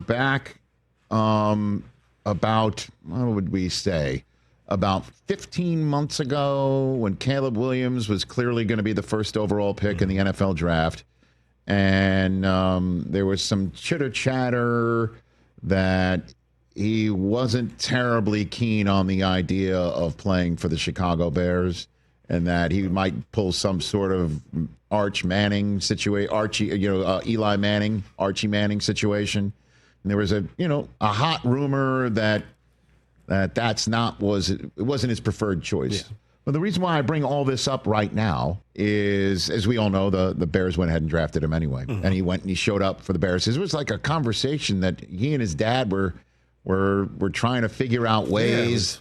back about, what would we say, about 15 months ago when Caleb Williams was clearly going to be the first overall pick in the NFL draft. And there was some chitter-chatter that he wasn't terribly keen on the idea of playing for the Chicago Bears and that he might pull some sort of Eli Manning, Archie Manning situation. And there was a hot rumor that it wasn't his preferred choice. Yeah. But the reason why I bring all this up right now is, as we all know, the Bears went ahead and drafted him anyway. Mm-hmm. And he went and he showed up for the Bears. It was like a conversation that he and his dad were trying to figure out ways,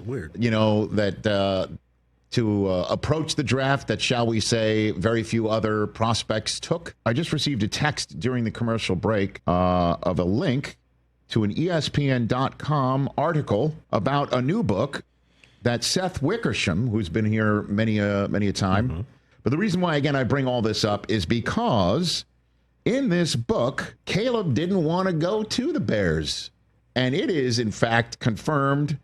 to approach the draft that, shall we say, very few other prospects took. I just received a text during the commercial break of a link to an ESPN.com article about a new book that Seth Wickersham, who's been here many a time. Mm-hmm. But the reason why, again, I bring all this up is because in this book, Caleb didn't want to go to the Bears. And it is, in fact, confirmed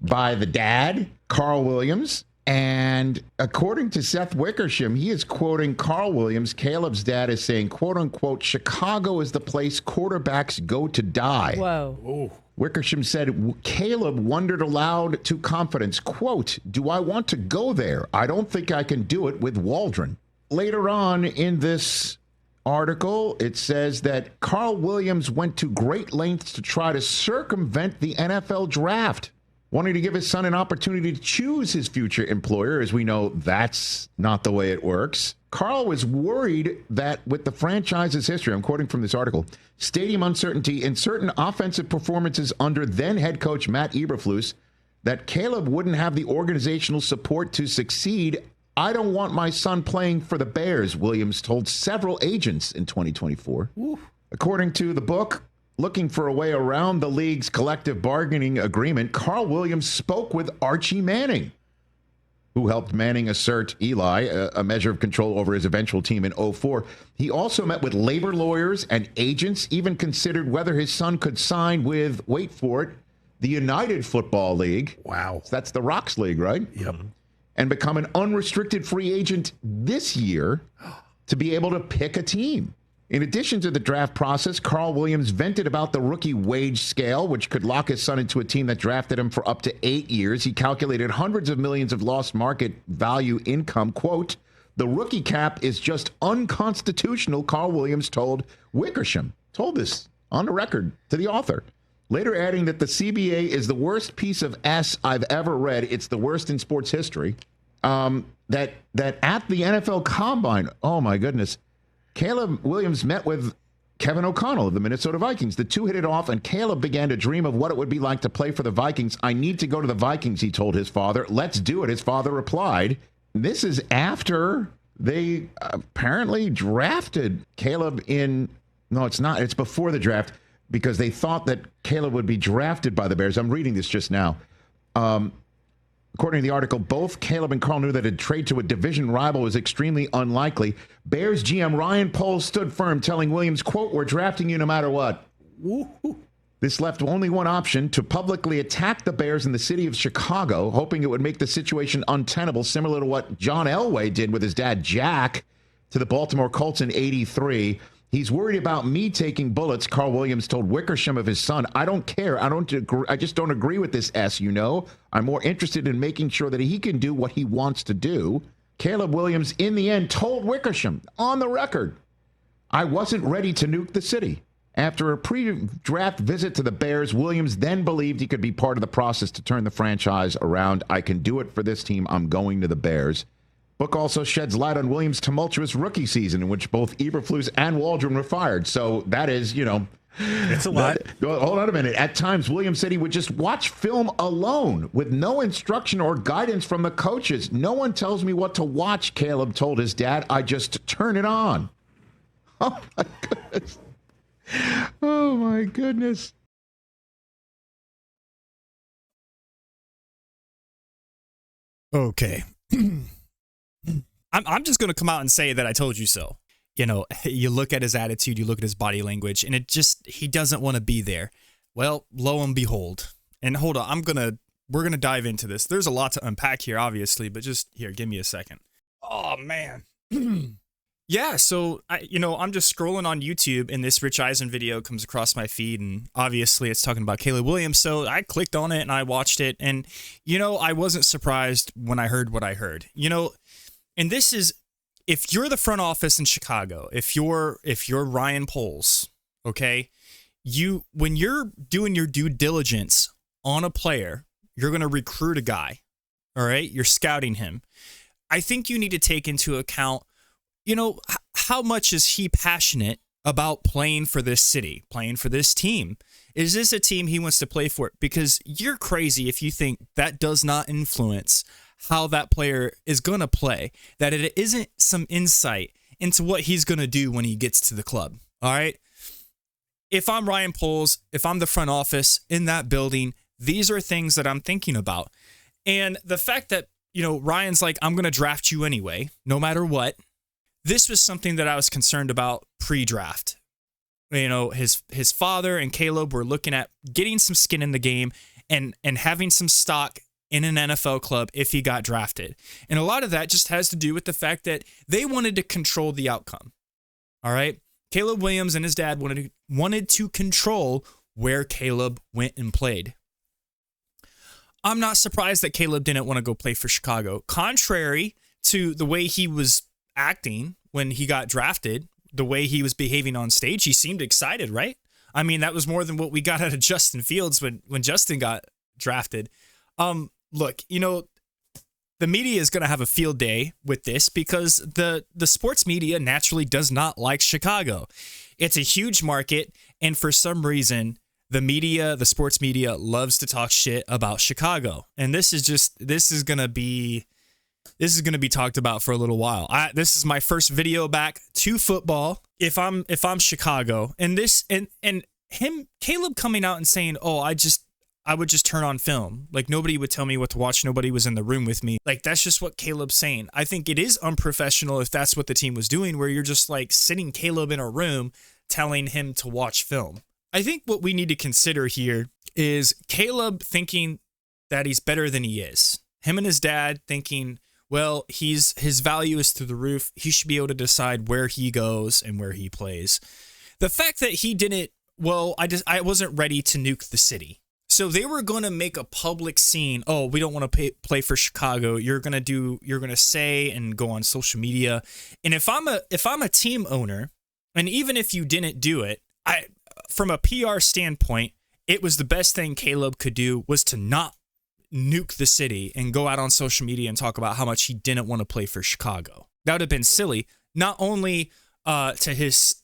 by the dad, Carl Williams. And according to Seth Wickersham, he is quoting Carl Williams. Caleb's dad is saying, quote unquote, Chicago is the place quarterbacks go to die. Whoa. Ooh. Wickersham said, Caleb wondered aloud to confidence, quote, do I want to go there? I don't think I can do it with Waldron. Later on in this article, it says that Carl Williams went to great lengths to try to circumvent the NFL draft, wanting to give his son an opportunity to choose his future employer. As we know, that's not the way it works. Carl was worried that with the franchise's history, I'm quoting from this article, stadium uncertainty and certain offensive performances under then head coach Matt Eberflus, that Caleb wouldn't have the organizational support to succeed. I don't want my son playing for the Bears, Williams told several agents in 2024. Ooh. According to the book, looking for a way around the league's collective bargaining agreement, Carl Williams spoke with Archie Manning, who helped Manning assert Eli a measure of control over his eventual team in 2004. He also met with labor lawyers and agents, even considered whether his son could sign with, wait for it, the United Football League. Wow. So that's the Rocks League, right? Yep. And become an unrestricted free agent this year to be able to pick a team. In addition to the draft process, Carl Williams vented about the rookie wage scale, which could lock his son into a team that drafted him for up to 8 years. He calculated hundreds of millions of lost market value income. Quote, the rookie cap is just unconstitutional, Carl Williams told Wickersham. Told this on the record to the author. Later adding that the CBA is the worst piece of S I've ever read. It's the worst in sports history. That at the NFL Combine, oh my goodness, Caleb Williams met with Kevin O'Connell of the Minnesota Vikings. The two hit it off, and Caleb began to dream of what it would be like to play for the Vikings. I need to go to the Vikings, he told his father. Let's do it, his father replied. This is after they apparently drafted Caleb in... No, it's not. It's before the draft, because they thought that Caleb would be drafted by the Bears. I'm reading this just now. According to the article, both Caleb and Carl knew that a trade to a division rival was extremely unlikely. Bears GM Ryan Poles stood firm, telling Williams, quote, we're drafting you no matter what. Woo-hoo. This left only one option, to publicly attack the Bears in the city of Chicago, hoping it would make the situation untenable, similar to what John Elway did with his dad, Jack, to the Baltimore Colts in '83. He's worried about me taking bullets, Carl Williams told Wickersham of his son. I don't care. I just don't agree with this S, you know. I'm more interested in making sure that he can do what he wants to do. Caleb Williams, in the end, told Wickersham on the record, I wasn't ready to nuke the city. After a pre-draft visit to the Bears, Williams then believed he could be part of the process to turn the franchise around. I can do it for this team. I'm going to the Bears. Book also sheds light on Williams' tumultuous rookie season, in which both Eberflus and Waldron were fired. So that is, it's a lot. Hold on a minute. At times, Williams said he would just watch film alone with no instruction or guidance from the coaches. No one tells me what to watch, Caleb told his dad. I just turn it on. Oh, my goodness. Oh, my goodness. Okay. I'm just going to come out and say that I told you so. you look at his attitude, you look at his body language, and he doesn't want to be there. Well, lo and behold. And hold on, we're going to dive into this. There's a lot to unpack here, obviously, but just here, give me a second. Oh, man. Yeah, so I'm just scrolling on YouTube, and this Rich Eisen video comes across my feed, and obviously it's talking about Caleb Williams, so I clicked on it and I watched it, and I wasn't surprised when I heard what I heard. And this is, if you're the front office in Chicago, if you're Ryan Poles, okay, when you're doing your due diligence on a player, you're going to recruit a guy, all right? You're scouting him. I think you need to take into account, how much is he passionate about playing for this city, playing for this team? Is this a team he wants to play for? Because you're crazy if you think that does not influence how that player is going to play, that it isn't some insight into what he's going to do when he gets to the club, all right? If I'm Ryan Poles, if I'm the front office in that building, these are things that I'm thinking about. And the fact that, Ryan's like, I'm going to draft you anyway, no matter what. This was something that I was concerned about pre-draft. His father and Caleb were looking at getting some skin in the game and having some stock in an NFL club if he got drafted. And a lot of that just has to do with the fact that they wanted to control the outcome. All right? Caleb Williams and his dad wanted to control where Caleb went and played. I'm not surprised that Caleb didn't want to go play for Chicago. Contrary to the way he was acting when he got drafted, the way he was behaving on stage, he seemed excited, right? I mean, that was more than what we got out of Justin Fields when Justin got drafted. Look, the media is going to have a field day with this because the sports media naturally does not like Chicago. It's a huge market, and for some reason, the sports media loves to talk shit about Chicago. And this is going to be talked about for a little while. This is my first video back to football. If I'm Chicago, and Caleb coming out and saying, "Oh, I would just turn on film. Like, nobody would tell me what to watch. Nobody was in the room with me." Like, that's just what Caleb's saying. I think it is unprofessional if that's what the team was doing, where you're just like sitting Caleb in a room telling him to watch film. I think what we need to consider here is Caleb thinking that he's better than he is. Him and his dad thinking, well, his value is through the roof. He should be able to decide where he goes and where he plays. The fact that he didn't, I wasn't ready to nuke the city. So they were going to make a public scene. Oh, we don't want to play for Chicago. You're going to say and go on social media. And if I'm a team owner, and even if you didn't do it, from a PR standpoint, it was the best thing Caleb could do was to not nuke the city and go out on social media and talk about how much he didn't want to play for Chicago. That would have been silly, not only to his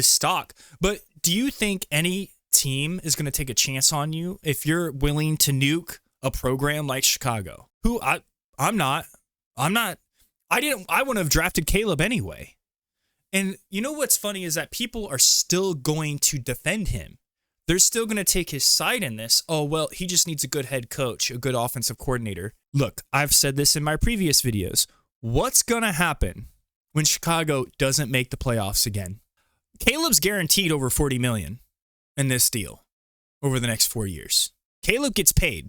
stock, but do you think any team is going to take a chance on you if you're willing to nuke a program like Chicago? I wouldn't have drafted Caleb anyway. And you know what's funny is that people are still going to defend him. They're still going to take his side in this. Oh, well, he just needs a good head coach, a good offensive coordinator. Look, I've said this in my previous videos. What's going to happen when Chicago doesn't make the playoffs again? Caleb's guaranteed over $40 million in this deal over the next 4 years. Caleb gets paid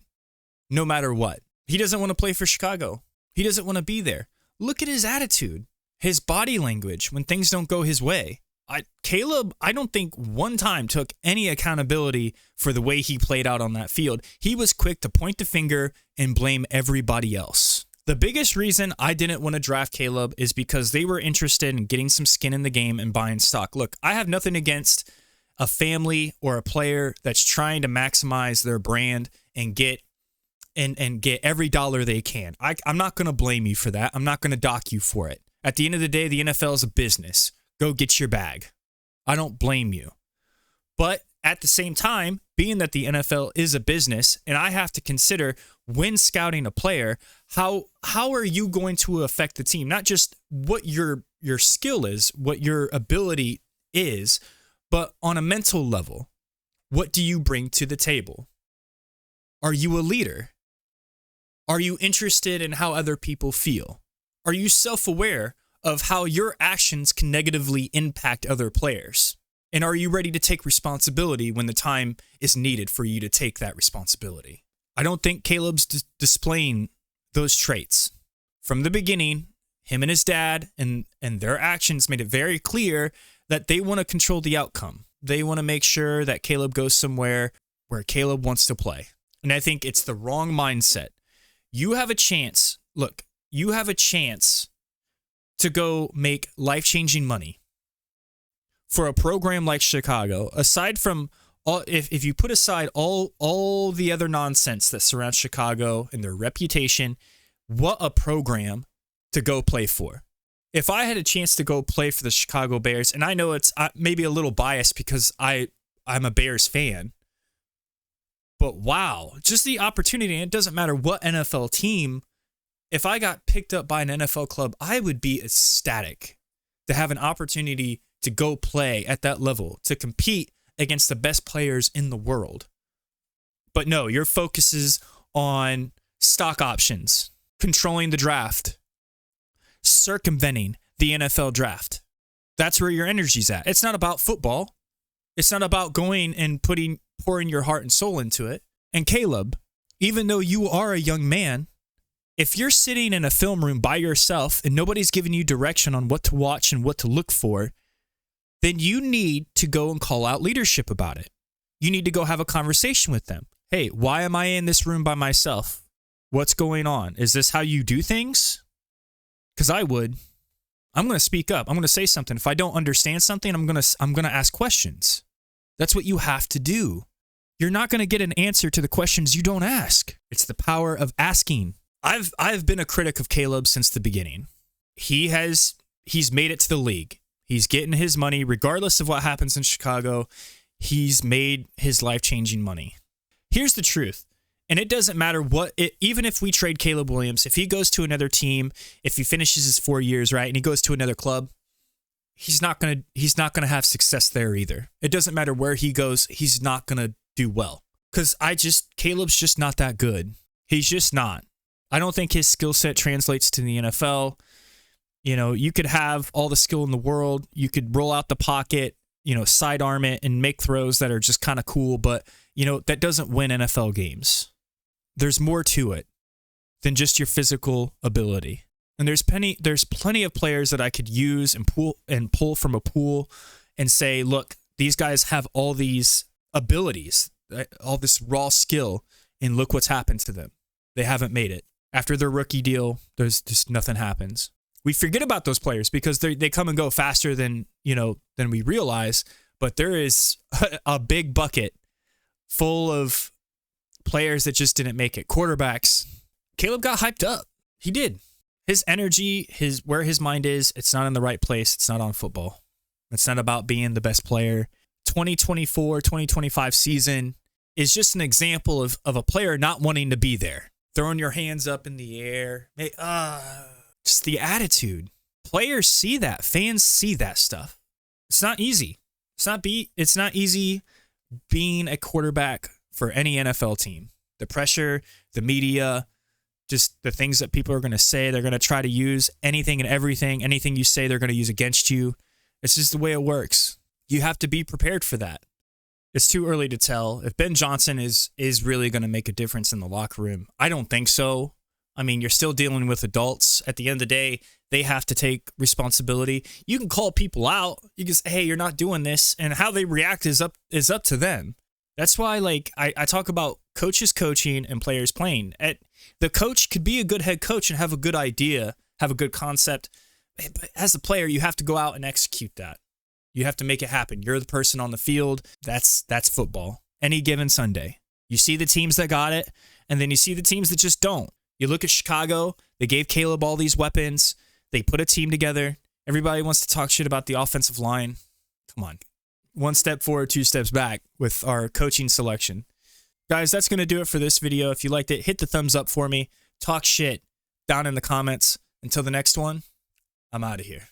no matter what. He doesn't want to play for Chicago. He doesn't want to be there. Look at his attitude, his body language when things don't go his way. Caleb, I don't think one time took any accountability for the way he played out on that field. He was quick to point the finger and blame everybody else. The biggest reason I didn't want to draft Caleb is because they were interested in getting some skin in the game and buying stock. Look, I have nothing against a family or a player that's trying to maximize their brand and get every dollar they can. I'm not going to blame you for that. I'm not going to dock you for it. At the end of the day, the NFL is a business. Go get your bag. I don't blame you. But at the same time, being that the NFL is a business, and I have to consider when scouting a player, how are you going to affect the team? Not just what your skill is, what your ability is, but on a mental level, what do you bring to the table? Are you a leader? Are you interested in how other people feel? Are you self-aware of how your actions can negatively impact other players? And are you ready to take responsibility when the time is needed for you to take that responsibility? I don't think Caleb's displaying those traits. From the beginning, him and his dad and their actions made it very clear that they want to control the outcome. They want to make sure that Caleb goes somewhere where Caleb wants to play. And I think it's the wrong mindset. You have a chance. Look, you have a chance to go make life-changing money for a program like Chicago. Aside from all, if you put aside all the other nonsense that surrounds Chicago and their reputation, what a program to go play for. If I had a chance to go play for the Chicago Bears, and I know it's maybe a little biased because I'm a Bears fan, but wow, just the opportunity, and it doesn't matter what NFL team, if I got picked up by an NFL club, I would be ecstatic to have an opportunity to go play at that level, to compete against the best players in the world. But no, your focus is on stock options, controlling the draft, circumventing the NFL draft. That's where your energy's at. It's not about football. It's not about going and pouring your heart and soul into it. And Caleb, even though you are a young man, if you're sitting in a film room by yourself and nobody's giving you direction on what to watch and what to look for, then you need to go and call out leadership about it. You need to go have a conversation with them. Hey, why am I in this room by myself? What's going on? Is this how you do things? Because I would. I'm going to speak up. I'm going to say something. If I don't understand something, I'm going to ask questions. That's what you have to do. You're not going to get an answer to the questions you don't ask. It's the power of asking. I've been a critic of Caleb since the beginning. He's made it to the league. He's getting his money regardless of what happens in Chicago. He's made his life-changing money. Here's the truth. And it doesn't matter even if we trade Caleb Williams, if he goes to another team, if he finishes his 4 years, right, and he goes to another club, he's not gonna have success there either. It doesn't matter where he goes, he's not gonna do well. Because Caleb's just not that good. He's just not. I don't think his skill set translates to the NFL. You know, you could have all the skill in the world. You could roll out the pocket, sidearm it and make throws that are just kind of cool, but, that doesn't win NFL games. There's more to it than just your physical ability. And there's plenty of players that I could use and pull from a pool and say, look, these guys have all these abilities, all this raw skill, and look what's happened to them. They haven't made it. After their rookie deal, there's just nothing happens. We forget about those players because they come and go faster than we realize, but there is a big bucket full of players that just didn't make it. Quarterbacks. Caleb got hyped up. He did. His energy, where his mind is, it's not in the right place. It's not on football. It's not about being the best player. 2024, 2025 season is just an example of a player not wanting to be there. Throwing your hands up in the air. Just the attitude. Players see that. Fans see that stuff. It's not easy. It's not easy being a quarterback for any NFL team. The pressure, the media, just the things that people are going to say. They're going to try to use anything and everything. Anything you say, they're going to use against you. It's just the way it works. You have to be prepared for that. It's too early to tell if Ben Johnson is really going to make a difference in the locker room. I don't think so. I mean, you're still dealing with adults. At the end of the day, they have to take responsibility. You can call people out. You can say, hey, you're not doing this. And how they react is up to them. That's why, I talk about coaches coaching and players playing. The coach could be a good head coach and have a good idea, have a good concept. But as a player, you have to go out and execute that. You have to make it happen. You're the person on the field. That's football. Any given Sunday. You see the teams that got it, and then you see the teams that just don't. You look at Chicago. They gave Caleb all these weapons. They put a team together. Everybody wants to talk shit about the offensive line. Come on. 1 step forward, 2 steps back with our coaching selection. Guys, that's going to do it for this video. If you liked it, hit the thumbs up for me. Talk shit down in the comments. Until the next one, I'm out of here.